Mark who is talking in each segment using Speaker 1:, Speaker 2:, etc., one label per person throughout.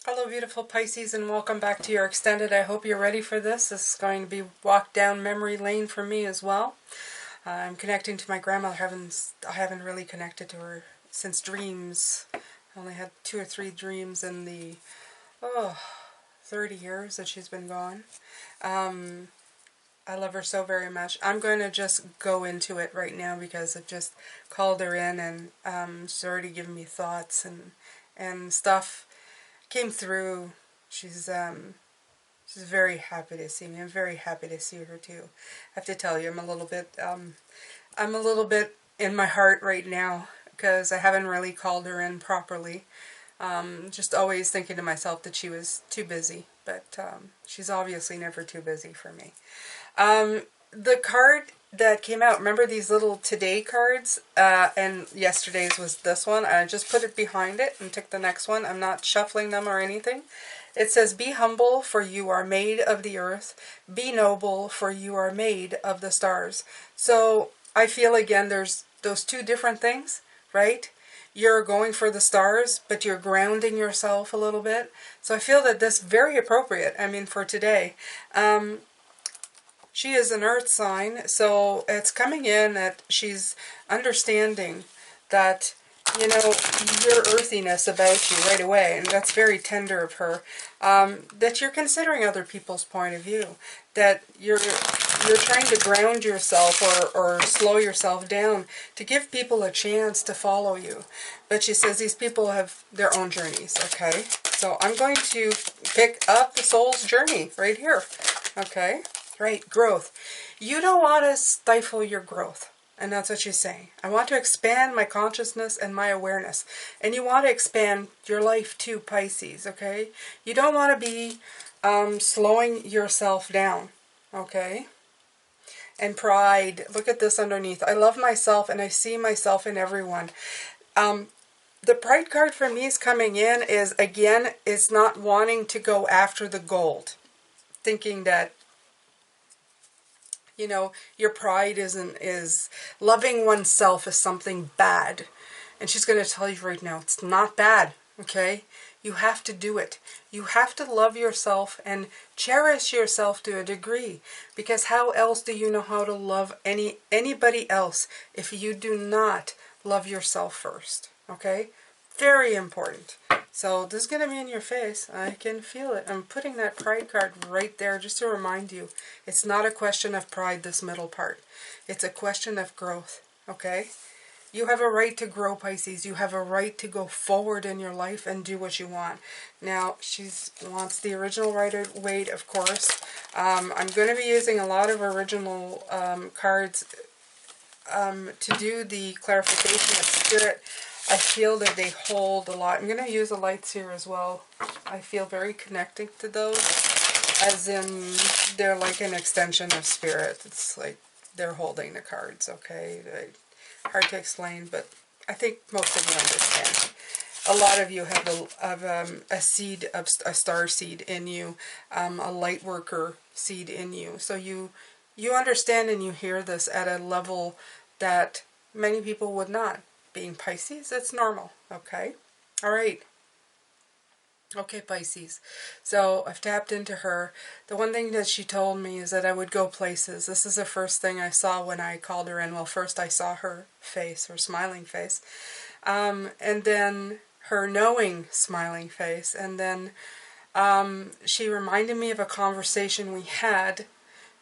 Speaker 1: Hello beautiful Pisces, and welcome back to your extended. I hope you're ready for this. This is going to be walk down memory lane for me as well. I'm connecting to my grandmother. I haven't really connected to her since dreams. I only had 2 or 3 dreams in the 30 years that she's been gone. I love her so very much. I'm going to just go into it right now because I've just called her in, and she's already given me thoughts and stuff came through. She's very happy to see me. I'm very happy to see her too. I have to tell you, I'm a little bit in my heart right now because I haven't really called her in properly. Just always thinking to myself that she was too busy, but she's obviously never too busy for me. The card that came out, remember these little today cards? And yesterday's was this one. I just put it behind it and took the next one. I'm not shuffling them or anything. It says, be humble, for you are made of the earth. Be noble, for you are made of the stars. So I feel, again, there's those two different things, right? You're going for the stars, but you're grounding yourself a little bit. So I feel that this is very appropriate, for today. She is an earth sign, so it's coming in that she's understanding that, your earthiness about you right away, and that's very tender of her, that you're considering other people's point of view, that you're trying to ground yourself or slow yourself down to give people a chance to follow you. But she says these people have their own journeys, okay? So I'm going to pick up the soul's journey right here, okay? Right, growth. You don't want to stifle your growth. And that's what she's saying. I want to expand my consciousness and my awareness. And you want to expand your life too, Pisces, okay? You don't want to be slowing yourself down, okay? And pride. Look at this underneath. I love myself and I see myself in everyone. The pride card for me is coming in is, again, it's not wanting to go after the gold. Thinking that your pride is loving oneself as something bad. And she's going to tell you right now, it's not bad, okay? You have to do it. You have to love yourself and cherish yourself to a degree. Because how else do you know how to love anybody else if you do not love yourself first, okay? Very important. So this is going to be in your face. I can feel it. I'm putting that pride card right there just to remind you. It's not a question of pride, this middle part. It's a question of growth, okay? You have a right to grow, Pisces. You have a right to go forward in your life and do what you want. Now, she wants the original Rider-Waite, of course. I'm going to be using a lot of original cards to do the clarification of spirit. I feel that they hold a lot. I'm going to use the lights here as well. I feel very connected to those, as in they're like an extension of spirit. It's like they're holding the cards, okay? Hard to explain, but I think most of you understand. A lot of you have a seed, a star seed in you, a light worker seed in you. So you understand and you hear this at a level that many people would not. Being Pisces, it's normal, okay? All right. Okay, Pisces. So I've tapped into her. The one thing that she told me is that I would go places. This is the first thing I saw when I called her in. Well, first I saw her face, her smiling face. And then her knowing smiling face. And then she reminded me of a conversation we had.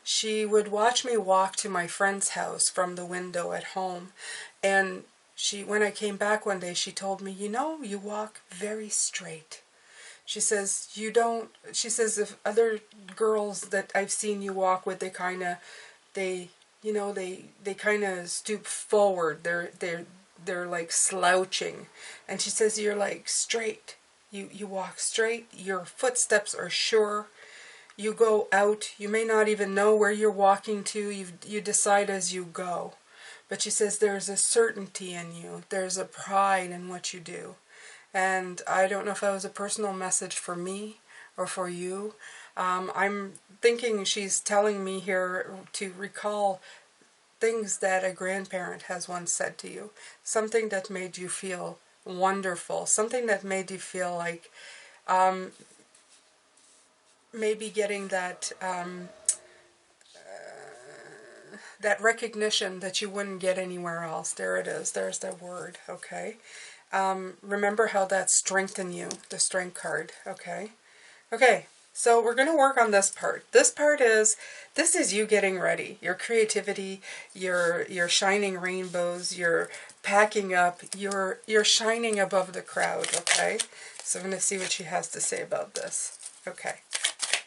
Speaker 1: She would watch me walk to my friend's house from the window at home. And when I came back one day, she told me, you walk very straight. She says, if other girls that I've seen you walk with, they kind of stoop forward. They're like slouching. And she says, you're like straight. You walk straight. Your footsteps are sure. You go out. You may not even know where you're walking to. You decide as you go. But she says there's a certainty in you. There's a pride in what you do. And I don't know if that was a personal message for me or for you. I'm thinking she's telling me here to recall things that a grandparent has once said to you. Something that made you feel wonderful. Something that made you feel like maybe getting that that recognition that you wouldn't get anywhere else. There it is. There's the word. Okay. Remember how that strengthened you, the strength card. Okay. Okay. So we're going to work on this part. This part is, this is you getting ready. Your creativity, your shining rainbows, your packing up, you're shining above the crowd. Okay. So I'm going to see what she has to say about this. Okay.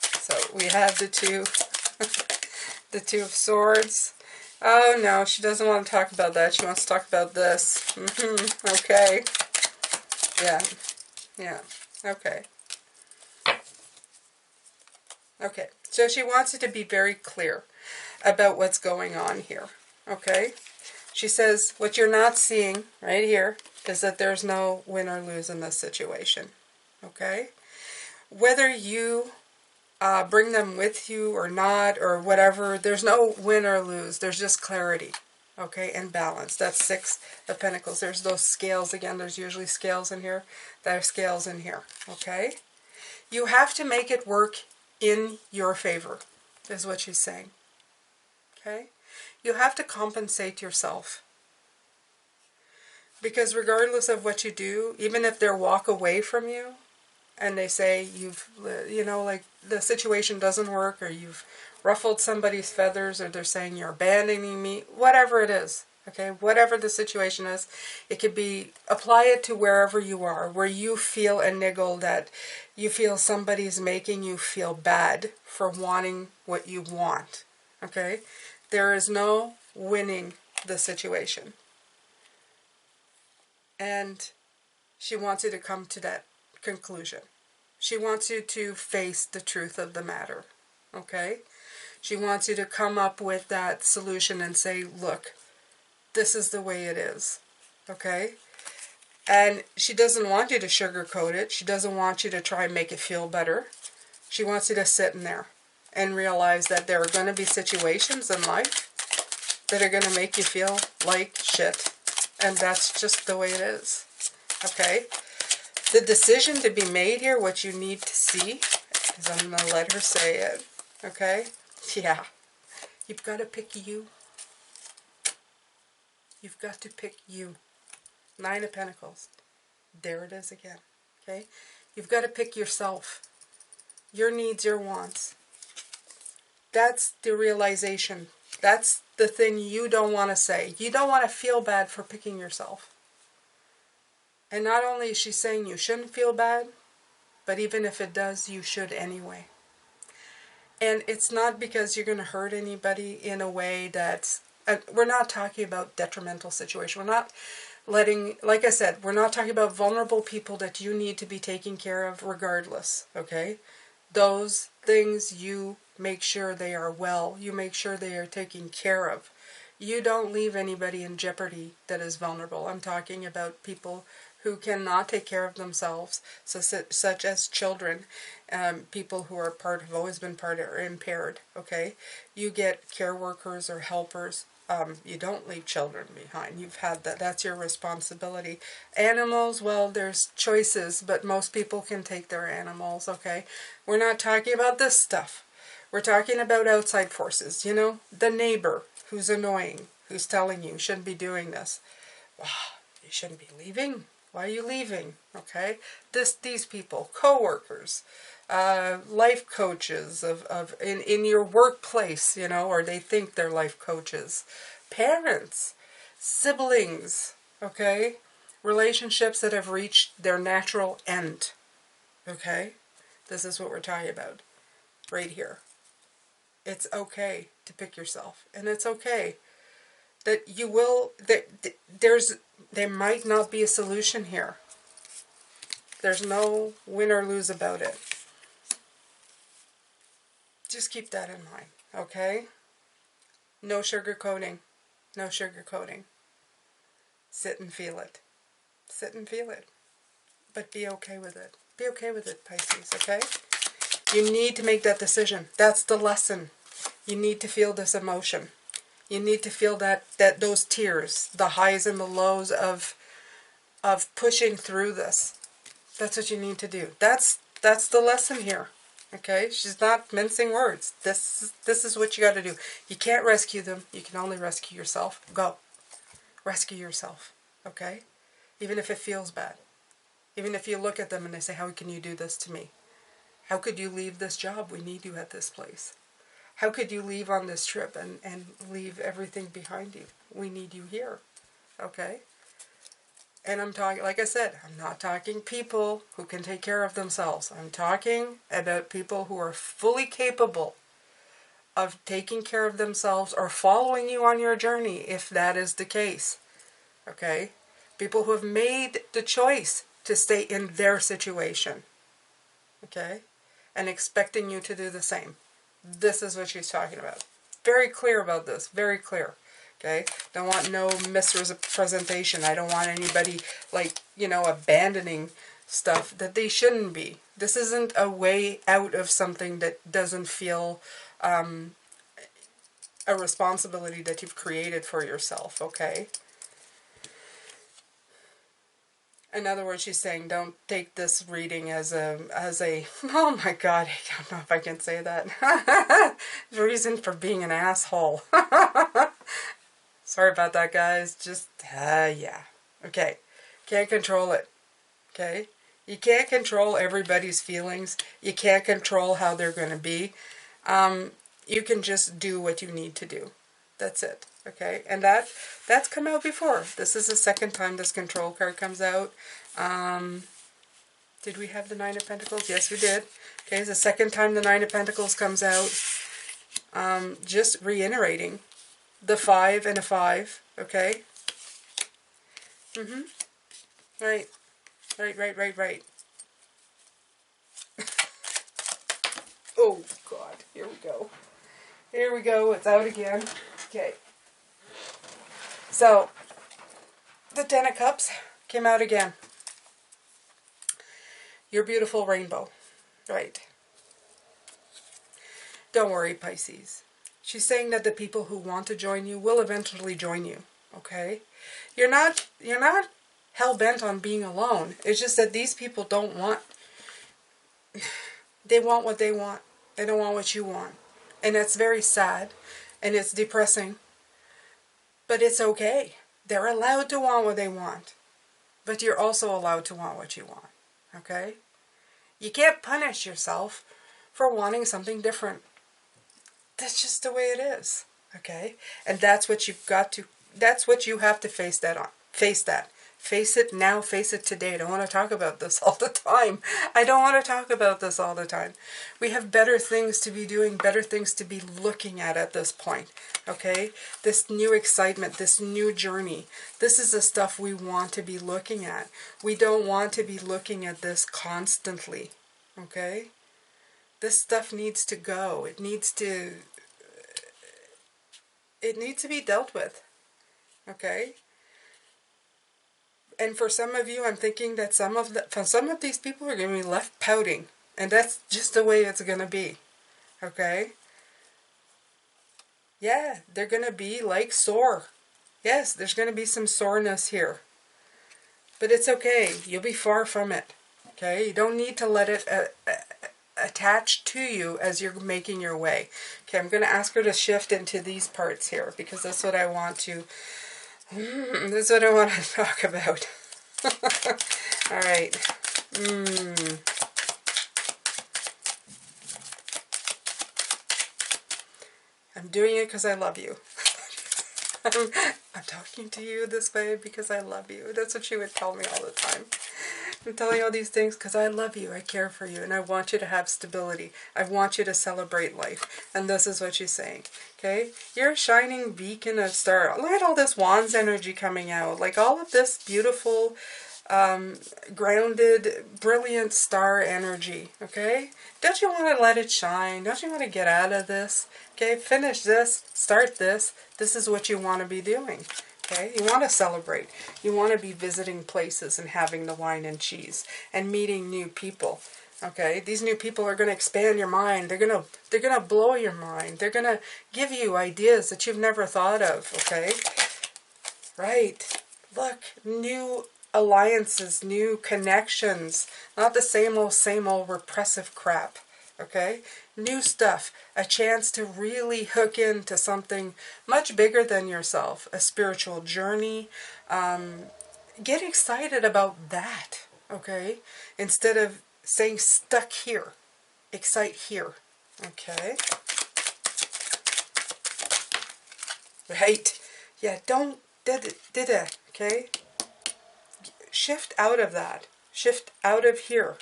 Speaker 1: So we have the two, the Two of Swords. Oh no, she doesn't want to talk about that. She wants to talk about this. Okay. Yeah. Yeah. Okay. Okay. So she wants it to be very clear about what's going on here. Okay. She says, what you're not seeing right here is that there's no win or lose in this situation. Okay. Whether you bring them with you or not or whatever, there's no win or lose. There's just clarity. Okay, and balance. That's Six of Pentacles. There's those scales again. There's usually scales in here. There are scales in here. Okay? You have to make it work in your favor, is what she's saying. Okay? You have to compensate yourself. Because regardless of what you do, even if they walk away from you, and they say like the situation doesn't work, or you've ruffled somebody's feathers, or they're saying you're abandoning me, whatever it is, okay, whatever the situation is, it could be, apply it to wherever you are, where you feel a niggle, that you feel somebody's making you feel bad for wanting what you want, okay? There is no winning the situation. And she wants you to come to that conclusion. She wants you to face the truth of the matter, okay? She wants you to come up with that solution and say, look, this is the way it is, okay? And she doesn't want you to sugarcoat it. She doesn't want you to try and make it feel better. She wants you to sit in there and realize that there are going to be situations in life that are going to make you feel like shit. And that's just the way it is, okay? The decision to be made here, what you need to see, is I'm going to let her say it, okay? Yeah. You've got to pick you. You've got to pick you. Nine of Pentacles. There it is again, okay? You've got to pick yourself. Your needs, your wants. That's the realization. That's the thing you don't want to say. You don't want to feel bad for picking yourself. And not only is she saying you shouldn't feel bad, but even if it does, you should anyway. And it's not because you're going to hurt anybody in a way that's... we're not talking about detrimental situation. We're not letting... Like I said, we're not talking about vulnerable people that you need to be taking care of regardless, okay? Those things, you make sure they are well. You make sure they are taken care of. You don't leave anybody in jeopardy that is vulnerable. I'm talking about people who cannot take care of themselves, such as children, people who are have always been part or impaired, okay? You get care workers or helpers. You don't leave children behind. You've had that. That's your responsibility. Animals, well, there's choices, but most people can take their animals, okay? We're not talking about this stuff. We're talking about outside forces, you know? The neighbor who's annoying, who's telling you shouldn't be doing this. Wow, you shouldn't be leaving. Why are you leaving? Okay, these people, co-workers, life coaches in your workplace, you know, or they think they're life coaches, parents, siblings, okay, relationships that have reached their natural end. Okay, this is what we're talking about right here. It's okay to pick yourself, and it's okay that you will, there might not be a solution here. There's no win or lose about it. Just keep that in mind, okay? No sugarcoating. No sugarcoating. Sit and feel it. Sit and feel it. But be okay with it. Be okay with it, Pisces, okay? You need to make that decision. That's the lesson. You need to feel this emotion. You need to feel those tears, the highs and the lows of pushing through this. That's what you need to do. That's That's the lesson here. Okay? She's not mincing words. This is what you got to do. You can't rescue them. You can only rescue yourself. Go. Rescue yourself. Okay? Even if it feels bad. Even if you look at them and they say, how can you do this to me? How could you leave this job? We need you at this place. How could you leave on this trip and leave everything behind you? We need you here. Okay? And I'm talking, like I said, I'm not talking people who can take care of themselves. I'm talking about people who are fully capable of taking care of themselves or following you on your journey, if that is the case. Okay? People who have made the choice to stay in their situation. Okay? And expecting you to do the same. This is what she's talking about. Very clear about this. Very clear. Okay? Don't want no misrepresentation. I don't want anybody, like, you know, abandoning stuff that they shouldn't be. This isn't a way out of something that doesn't feel a responsibility that you've created for yourself. Okay? In other words, she's saying, don't take this reading as a, oh my God, I don't know if I can say that. Reason for being an asshole. Sorry about that, guys. Just, yeah. Okay. Can't control it. Okay? You can't control everybody's feelings. You can't control how they're going to be. You can just do what you need to do. That's it. Okay, and that's come out before. This is the second time this control card comes out. Did we have the Nine of Pentacles? Yes, we did. Okay, it's the second time the Nine of Pentacles comes out. Just reiterating the 5 and a 5. Okay. Right. Right. Oh God, here we go. Here we go. It's out again. Okay. So, the Ten of Cups came out again. Your beautiful rainbow. Right. Don't worry, Pisces. She's saying that the people who want to join you will eventually join you. Okay? You're not hell-bent on being alone. It's just that these people don't want... They want what they want. They don't want what you want. And it's very sad. And it's depressing. But it's okay. They're allowed to want what they want. But you're also allowed to want what you want. Okay? You can't punish yourself for wanting something different. That's just the way it is. Okay? And that's what you've got to... That's what you have to face that on. Face that. Face it now. Face it today. I don't want to talk about this all the time. I don't want to talk about this all the time. We have better things to be doing, better things to be looking at this point. Okay? This new excitement, this new journey. This is the stuff we want to be looking at. We don't want to be looking at this constantly. Okay? This stuff needs to go. It needs to be dealt with. Okay? And for some of you, I'm thinking that some of these people are going to be left pouting. And that's just the way it's going to be. Okay? Yeah, they're going to be like sore. Yes, there's going to be some soreness here. But it's okay. You'll be far from it. Okay? You don't need to let it attach to you as you're making your way. Okay, I'm going to ask her to shift into these parts here. Because that's what I want to... This is what I want to talk about. Alright. I'm doing it because I love you. I'm talking to you this way because I love you. That's what she would tell me all the time. I'm telling you all these things because I love you, I care for you, and I want you to have stability. I want you to celebrate life. And this is what she's saying. Okay? You're a shining beacon of star. Look at all this Wands energy coming out. Like all of this beautiful, grounded, brilliant star energy. Okay? Don't you want to let it shine? Don't you want to get out of this? Okay? Finish this. Start this. This is what you want to be doing. Okay? You want to celebrate. You want to be visiting places and having the wine and cheese and meeting new people. Okay? These new people are going to expand your mind. They're going to blow your mind. They're going to give you ideas that you've never thought of. Okay? Right. Look, new alliances, new connections, not the same old repressive crap, okay? New stuff, a chance to really hook into something much bigger than yourself, a spiritual journey. Get excited about that, okay? Instead of saying stuck here, excite here, okay? Right? Yeah, don't did it, okay? Shift out of that. Shift out of here.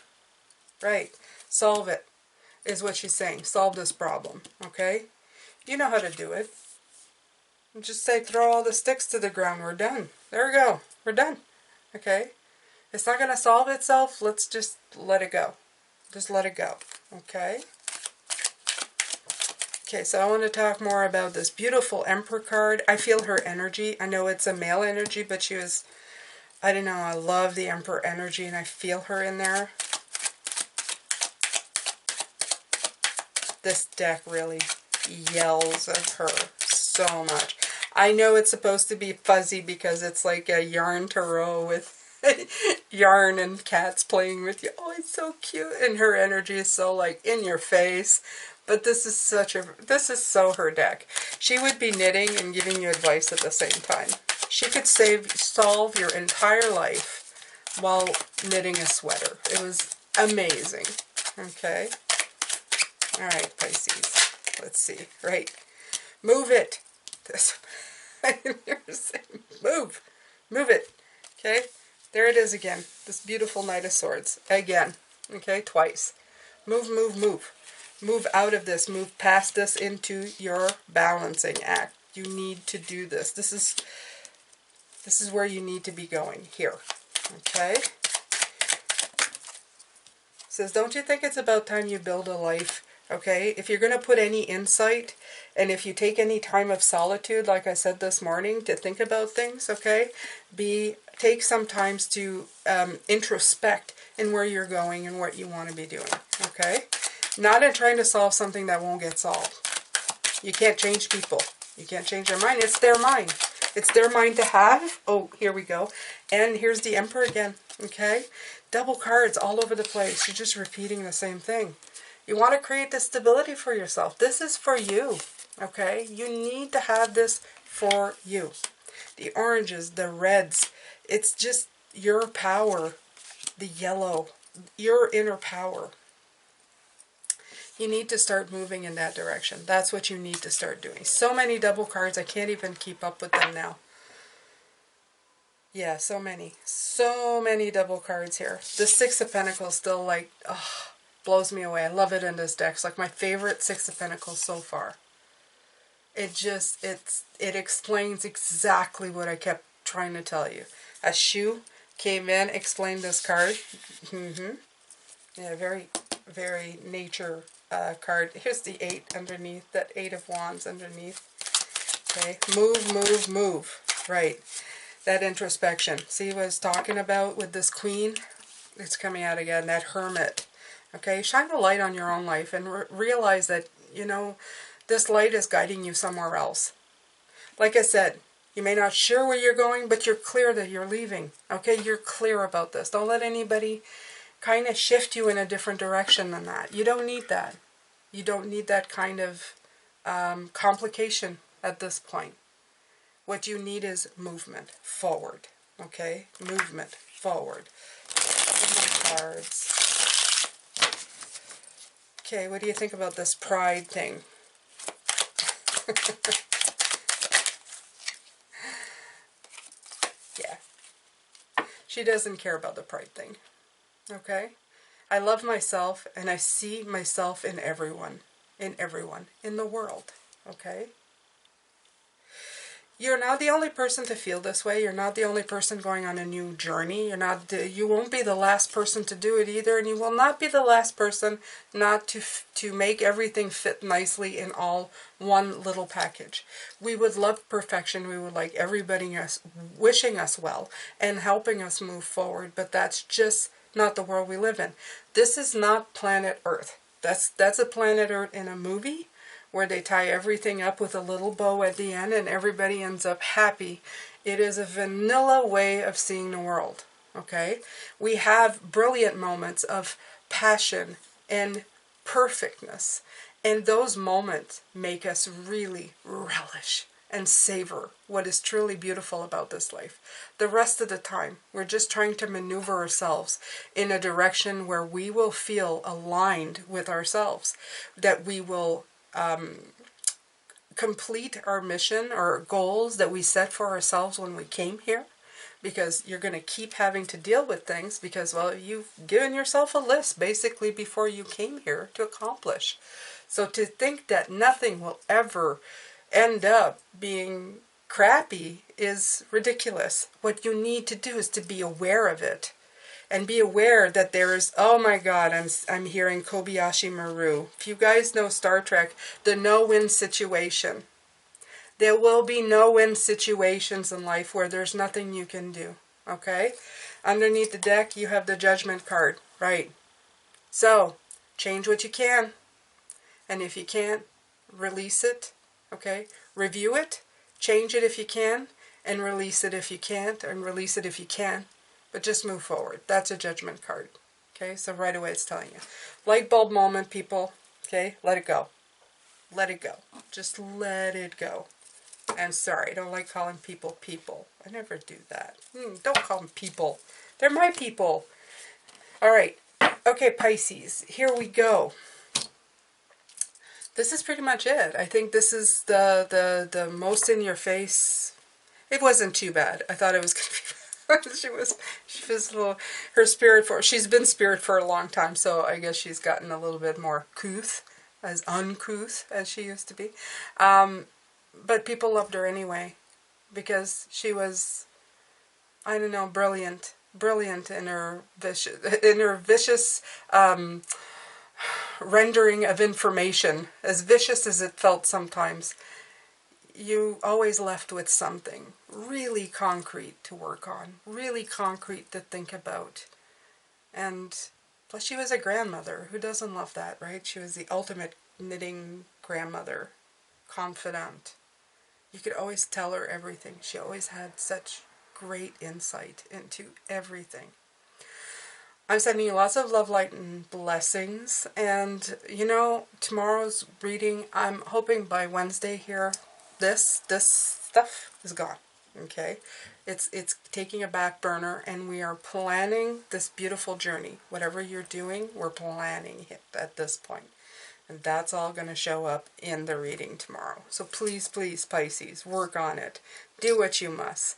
Speaker 1: Right. Solve it, is what she's saying. Solve this problem, okay? You know how to do it. Just say, throw all the sticks to the ground. We're done. There we go. We're done. Okay? It's not going to solve itself. Let's just let it go. Just let it go. Okay? Okay, so I want to talk more about this beautiful Emperor card. I feel her energy. I know it's a male energy, but she was, I don't know, I love the Emperor energy, and I feel her in there. This deck really yells at her so much. I know it's supposed to be fuzzy because it's like a yarn tarot with yarn and cats playing with you. Oh, it's so cute. And her energy is so like in your face. But this is so her deck. She would be knitting and giving you advice at the same time. She could solve your entire life while knitting a sweater. It was amazing. Okay. All right, Pisces. Let's see. Right. Move it. Move. Move it. Okay. There it is again. This beautiful Knight of Swords. Again. Okay. Twice. Move, move, move. Move out of this. Move past this into your balancing act. You need to do this. This is where you need to be going. Here. Okay. It says, don't you think it's about time you build a life? Okay, if you're going to put any insight, and if you take any time of solitude, like I said this morning, to think about things, okay, take some times to introspect in where you're going and what you want to be doing, okay? Not in trying to solve something that won't get solved. You can't change people. You can't change their mind. It's their mind. It's their mind to have. Oh, here we go. And here's the Emperor again, okay? Double cards all over the place. You're just repeating the same thing. You want to create the stability for yourself. This is for you, okay? You need to have this for you. The oranges, the reds, it's just your power, the yellow, your inner power. You need to start moving in that direction. That's what you need to start doing. So many double cards, I can't even keep up with them now. Yeah, so many. So many double cards here. The Six of Pentacles still like, oh, blows me away. I love it in this deck. It's like my favorite Six of Pentacles so far. It explains exactly what I kept trying to tell you. A shoe came in, explained this card. Yeah, very, very nature card. Here's the 8 underneath, that 8 of Wands underneath. Okay, move, move, move. Right. That introspection. See what I was talking about with this Queen? It's coming out again, that Hermit. Okay, shine a light on your own life and realize that, you know, this light is guiding you somewhere else. Like I said, you may not sure where you're going, but you're clear that you're leaving. Okay, you're clear about this. Don't let anybody kind of shift you in a different direction than that. You don't need that. You don't need that kind of complication at this point. What you need is movement forward. Okay, movement forward. Cards. Okay, what do you think about this pride thing? Yeah. She doesn't care about the pride thing. Okay? I love myself, and I see myself in everyone. In the world. Okay? You're not the only person to feel this way. You're not the only person going on a new journey. You won't be the last person to do it either, and you will not be the last person not to make everything fit nicely in all one little package. We would love perfection. We would like everybody wishing us well and helping us move forward, but that's just not the world we live in. This is not planet Earth. That's a planet Earth in a movie, where they tie everything up with a little bow at the end and everybody ends up happy. It is a vanilla way of seeing the world. okay? We have brilliant moments of passion and perfectness. And those moments make us really relish and savor what is truly beautiful about this life. The rest of the time, we're just trying to maneuver ourselves in a direction where we will feel aligned with ourselves, that we will complete our mission or goals that we set for ourselves when we came here, because you're going to keep having to deal with things because, well, you've given yourself a list basically before you came here to accomplish. So to think that nothing will ever end up being crappy is ridiculous. What you need to do is to be aware of it. And be aware that there is, oh my God, I'm hearing Kobayashi Maru. If you guys know Star Trek, the no-win situation. There will be no-win situations in life where there's nothing you can do, okay? Underneath the deck, you have the Judgment card, right? So, change what you can. And if you can't, release it, okay? Review it, change it if you can, and release it if you can't, and release it if you can. But just move forward. That's a Judgment card. Okay, so right away it's telling you. Light bulb moment, people. Okay, let it go. Let it go. Just let it go. And sorry, I don't like calling people people. I never do that. Don't call them people. They're my people. All right. Okay, Pisces. Here we go. This is pretty much it. I think this is the most in your face. It wasn't too bad. I thought it was going to be she was a little, her spirit for, she's been spirit for a long time, so I guess she's gotten a little bit more uncouth as she used to be. But people loved her anyway, because she was, I don't know, brilliant in her vicious rendering of information, as vicious as it felt sometimes. You always left with something really concrete to work on, really concrete to think about. And plus she was a grandmother. Who doesn't love that, right? She was the ultimate knitting grandmother, confidant. You could always tell her everything. She always had such great insight into everything. I'm sending you lots of love, light, and blessings. And, you know, tomorrow's reading, I'm hoping by Wednesday here, this stuff is gone, okay? It's taking a back burner, and we are planning this beautiful journey. Whatever you're doing, we're planning it at this point. And that's all going to show up in the reading tomorrow. So please, please, Pisces, work on it. Do what you must.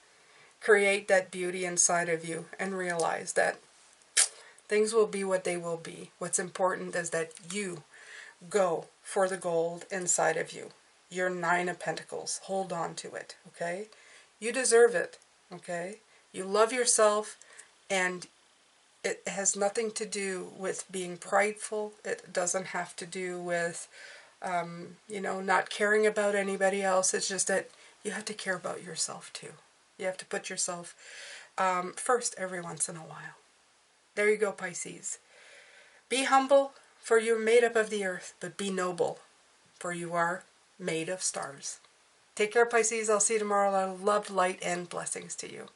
Speaker 1: Create that beauty inside of you and realize that things will be what they will be. What's important is that you go for the gold inside of you. Your 9 of Pentacles. Hold on to it, okay? You deserve it, okay? You love yourself, and it has nothing to do with being prideful. It doesn't have to do with, you know, not caring about anybody else. It's just that you have to care about yourself, too. You have to put yourself first every once in a while. There you go, Pisces. Be humble, for you are made up of the earth, but be noble, for you are made of stars. Take care, Pisces. I'll see you tomorrow. A lot of love, light, and blessings to you.